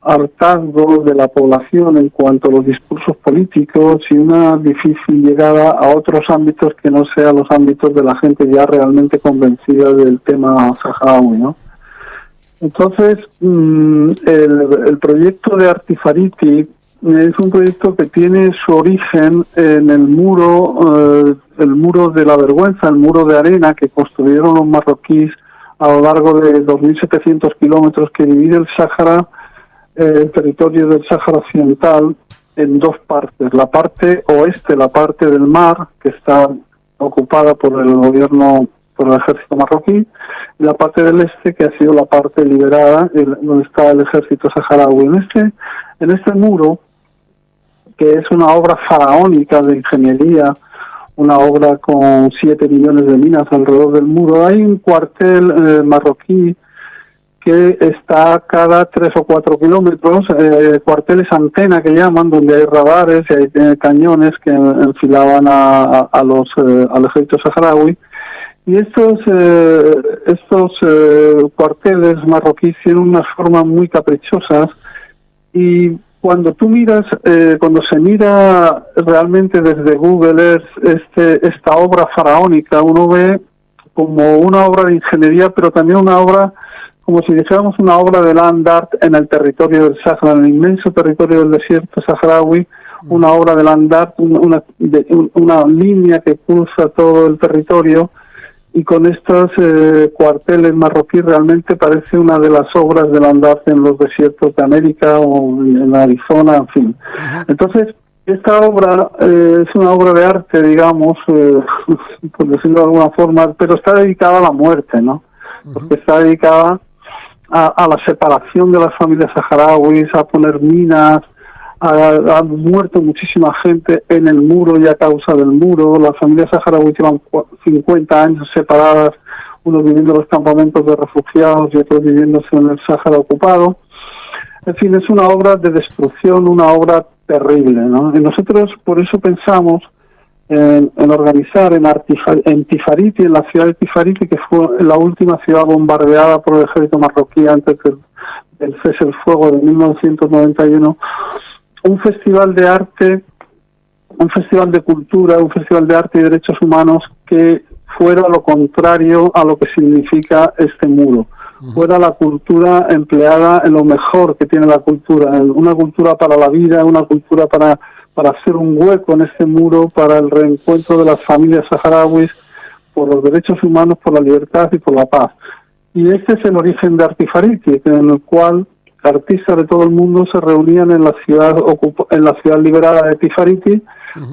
S5: hartazgo de la población en cuanto a los discursos políticos y una difícil llegada a otros ámbitos que no sean los ámbitos de la gente ya realmente convencida del tema saharaui, ¿no? Entonces, el proyecto de Artifariti es un proyecto que tiene su origen en el muro de la vergüenza, el muro de arena que construyeron los marroquíes a lo largo de 2.700 kilómetros que divide el Sáhara, el territorio del Sáhara Occidental, en dos partes. La parte oeste, la parte del mar, que está ocupada por el gobierno, por el ejército marroquí, y la parte del este, que ha sido la parte liberada, donde está el ejército saharaui. En este muro, que es una obra faraónica de ingeniería, una obra con 7 millones de minas alrededor del muro, hay un cuartel marroquí que está cada 3 o 4 kilómetros, cuarteles antena que llaman, donde hay radares y hay cañones que enfilaban al ejército saharaui. Y estos cuarteles marroquíes tienen unas formas muy caprichosas y cuando tú miras, cuando se mira realmente desde Google Earth esta obra faraónica, uno ve como una obra de ingeniería, pero también una obra, como si dijéramos una obra de land art en el territorio del Sáhara, en el inmenso territorio del desierto saharaui, una obra de land art, una línea que cruza todo el territorio. Y con estos cuarteles marroquíes realmente parece una de las obras de land art en los desiertos de América o en Arizona, en fin. Entonces, Esta obra es una obra de arte, digamos, por decirlo de alguna forma, pero está dedicada a la muerte, ¿no? Porque está dedicada a la separación de las familias saharauis, a poner minas, ha muerto muchísima gente en el muro y a causa del muro. Las familias saharauis llevan 50 años separadas, unos viviendo en los campamentos de refugiados y otros viviéndose en el Sáhara ocupado. En fin, es una obra de destrucción, una obra terrible, ¿no? Y nosotros por eso pensamos en organizar en Tifariti, en la ciudad de Tifariti, que fue la última ciudad bombardeada por el ejército marroquí antes del cese el fuego de 1991, un festival de arte, un festival de cultura, un festival de arte y derechos humanos que fuera lo contrario a lo que significa este muro. Fuera la cultura empleada en lo mejor que tiene la cultura, en una cultura para la vida, una cultura para hacer un hueco en este muro, para el reencuentro de las familias saharauis, por los derechos humanos, por la libertad y por la paz. Y este es el origen de Artifariti, en el cual artistas de todo el mundo se reunían en la ciudad liberada de Tifariti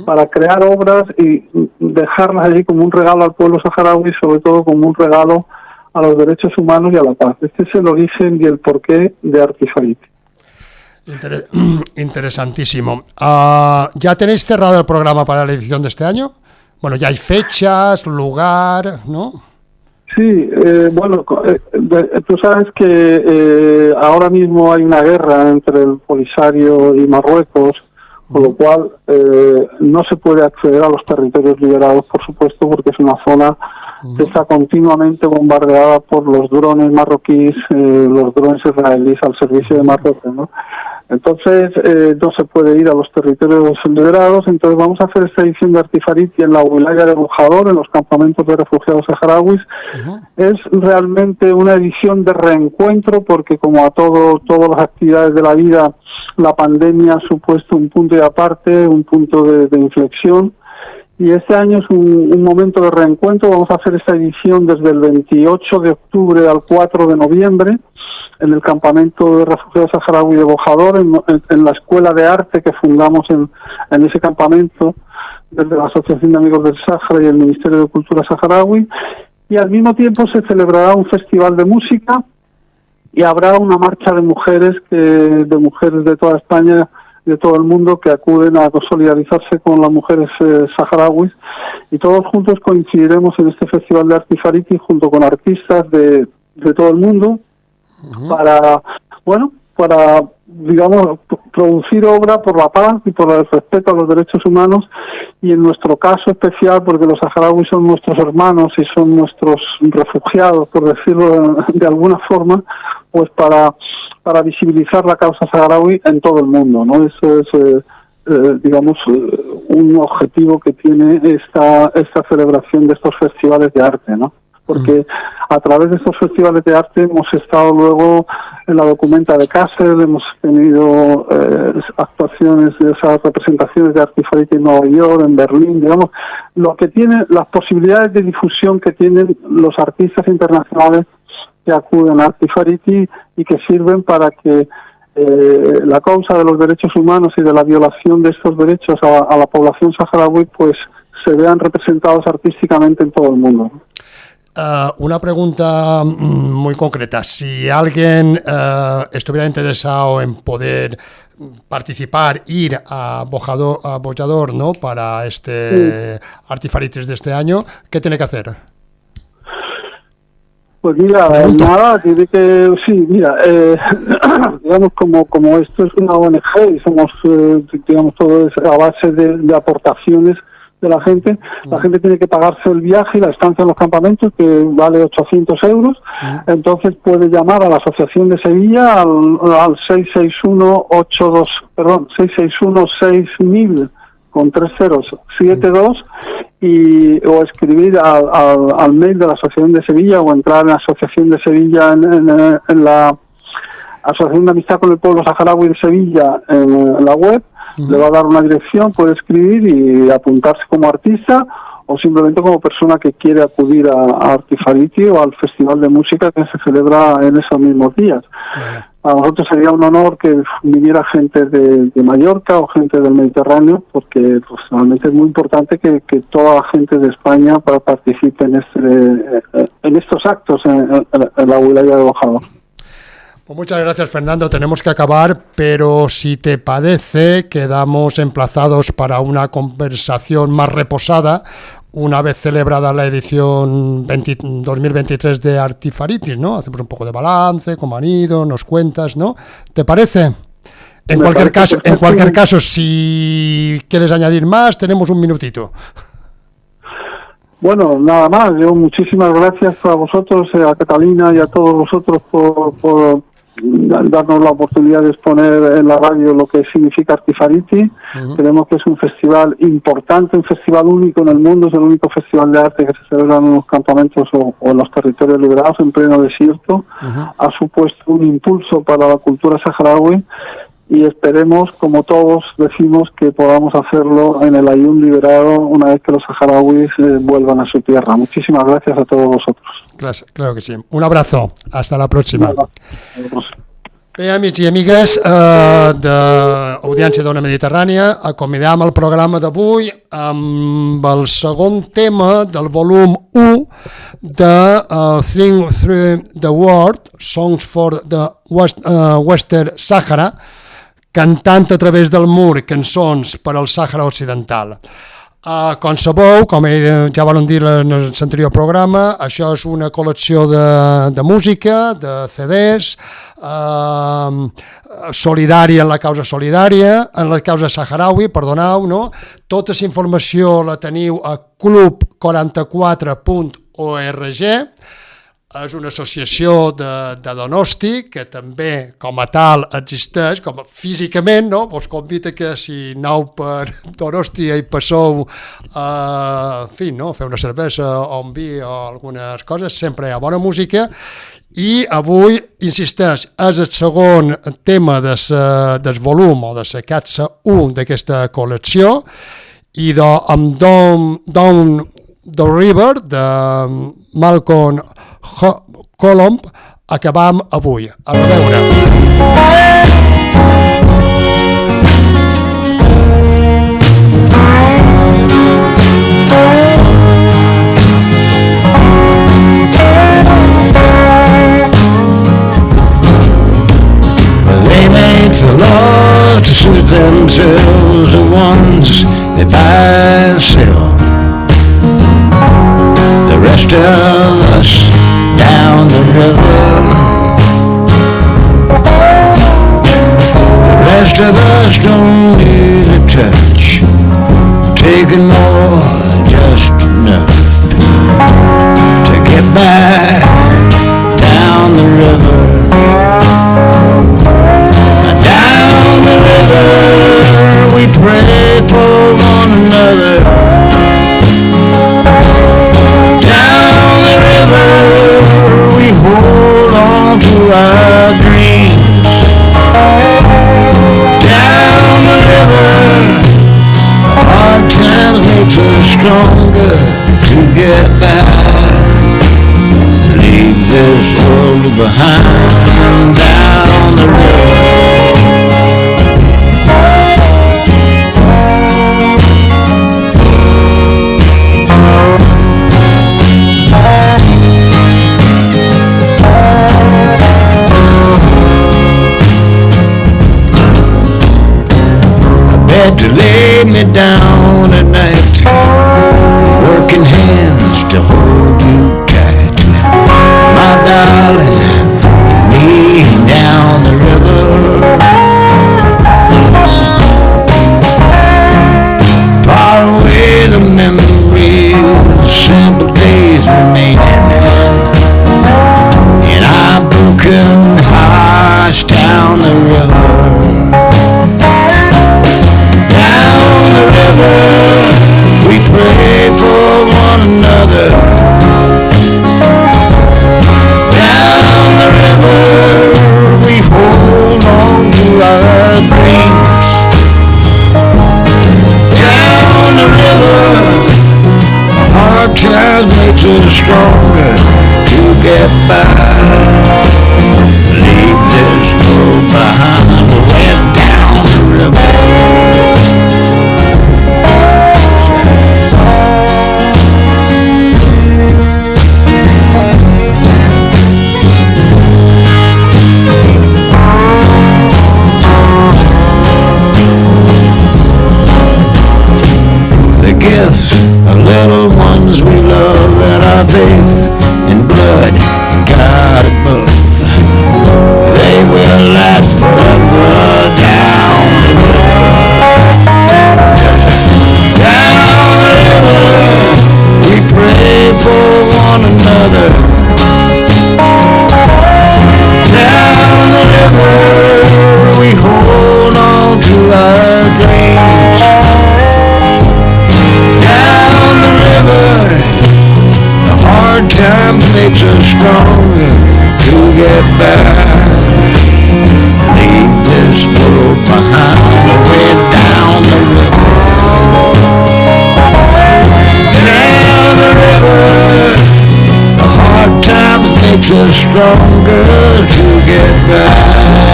S5: para crear obras y dejarlas allí como un regalo al pueblo saharaui, sobre todo como un regalo a los derechos humanos y a la paz. Este es el origen y el porqué de Artifariti.
S1: Interesantísimo. ¿Ya tenéis cerrado el programa para la edición de este año? Bueno, ya hay fechas, lugar, ¿no?
S5: Sí, bueno, tú sabes que ahora mismo hay una guerra entre el Polisario y Marruecos, con lo cual no se puede acceder a los territorios liberados, por supuesto, porque es una zona que está continuamente bombardeada por los drones marroquíes, los drones israelíes al servicio de Marruecos, ¿no? Entonces no se puede ir a los territorios liberados. Entonces vamos a hacer esta edición de Artifariti en la wilaya de Bojador, en los campamentos de refugiados saharauis. Es realmente una edición de reencuentro, porque como a todas las actividades de la vida, la pandemia ha supuesto un punto de aparte, un punto de inflexión. Y este año es un momento de reencuentro. Vamos a hacer esta edición desde el 28 de octubre al 4 de noviembre en el campamento de refugiados saharaui de Bojador, en la escuela de arte que fundamos en ese campamento desde la Asociación de Amigos del Sáhara y el Ministerio de Cultura Saharaui. Y al mismo tiempo se celebrará un festival de música y habrá una marcha de mujeres de toda España, de todo el mundo, que acuden a solidarizarse con las mujeres saharauis, y todos juntos coincidiremos en este festival de Artifariti junto con artistas de todo el mundo para digamos producir obra por la paz y por el respeto a los derechos humanos, y en nuestro caso especial porque los saharauis son nuestros hermanos y son nuestros refugiados, por decirlo de alguna forma, pues para visibilizar la causa saharaui en todo el mundo, ¿no? Eso es, digamos, un objetivo que tiene esta celebración de estos festivales de arte, ¿no? Porque a través de estos festivales de arte hemos estado luego en la Documenta de Kassel, hemos tenido actuaciones de esas representaciones de Artifariti en Nueva York, en Berlín, digamos, lo que tiene, las posibilidades de difusión que tienen los artistas internacionales que acuden a Artifariti y que sirven para que la causa de los derechos humanos y de la violación de estos derechos a la población saharaui pues se vean representados artísticamente en todo el mundo.
S1: Una pregunta muy concreta. Si alguien estuviera interesado en poder participar, ir a Bojador, ¿no?, para este Artifaritis de este año, ¿qué tiene que hacer?
S5: Pues mira, nada, tiene que, sí, mira, digamos como esto es una ONG y somos, digamos, todo es a base de aportaciones de la gente tiene que pagarse el viaje y la estancia en los campamentos, que vale 800 euros, entonces puede llamar a la Asociación de Sevilla al 661-6000 con 3072 o escribir al mail de la Asociación de Sevilla o entrar en la Asociación de Sevilla en la Asociación de Amistad con el Pueblo Saharaui de Sevilla en la web. Le va a dar una dirección, puede escribir y apuntarse como artista o simplemente como persona que quiere acudir a Artifariti o al festival de música que se celebra en esos mismos días. para nosotros sería un honor que viniera gente de Mallorca o gente del Mediterráneo, porque pues, realmente es muy importante que toda la gente de España participe en estos actos en la wilaya de Bojador.
S1: Pues muchas gracias, Fernando. Tenemos que acabar, pero si te parece, quedamos emplazados para una conversación más reposada una vez celebrada la edición 2023 de Artifaritis, ¿no? Hacemos un poco de balance, cómo han ido, nos cuentas, ¿no? ¿Te parece? En cualquier caso, si quieres añadir más, tenemos un minutito.
S5: Bueno, nada más. Yo muchísimas gracias a vosotros, a Catalina y a todos vosotros por darnos la oportunidad de exponer en la radio lo que significa Artifariti. Creemos que es un festival importante, un festival único en el mundo, es el único festival de arte que se celebra en los campamentos o en los territorios liberados, en pleno desierto. Ha supuesto un impulso para la cultura saharaui y esperemos, como todos decimos, que podamos hacerlo en el Aaiún liberado una vez que los saharauis vuelvan a su tierra. Muchísimas gracias a todos vosotros.
S1: Claro que sí. Un abrazo. Hasta la pròxima. Bé, amics i amigues d'Audiència d'Ona Mediterrània, acomiadam el programa d'avui amb el segon tema del volum 1 de Sing Through the World, Songs for the Western Sahara, cantant a través del mur cançons per al Sàhara Occidental. Com sabeu, com ja vam dir en l'anterior programa, això és una col·lecció de música, de CDs, solidària en la causa solidària, en la causa saharaui, perdoneu, no? Tota la informació la teniu a club44.org. És una associació de Donosti que també com a tal existeix, com físicament, no? Vos convida que si aneu per Donosti i passeu a fer una cervesa o un vi o algunes coses, sempre hi ha bona música. I avui, insisteix, és el segon tema del volum o de la capsa 1 d'aquesta col·lecció i amb Down the River de Malcolm Colomb acabam avui. A veure.
S6: They make the law to suit themselves, the ones they buy and sell. The rest of us down the river, the rest of us don't need a touch, taking more than just enough to get back down the river. Down the river we pray for one another. We hold on to our dreams. Down the river, hard times makes us stronger to get back. Leave this world behind. Down the river. To lay me down at night, working hands to hold you tight, my darling, me down the river. Far away the memories, simple days remaining in our broken hearts down the river. We pray for one another. Down the river we hold on to our dreams. Down the river hard times makes us stronger to get by. Leave this world behind, went down the river. The gifts of little ones we love, and our faith in blood and God above, they will last forever. Down the river, down the river, we pray for one another. Down the river, we hold on to our dreams. Down the river, the hard times makes us stronger to get back. Leave this world behind, way down the river. Down the river, the hard times makes us stronger to get back.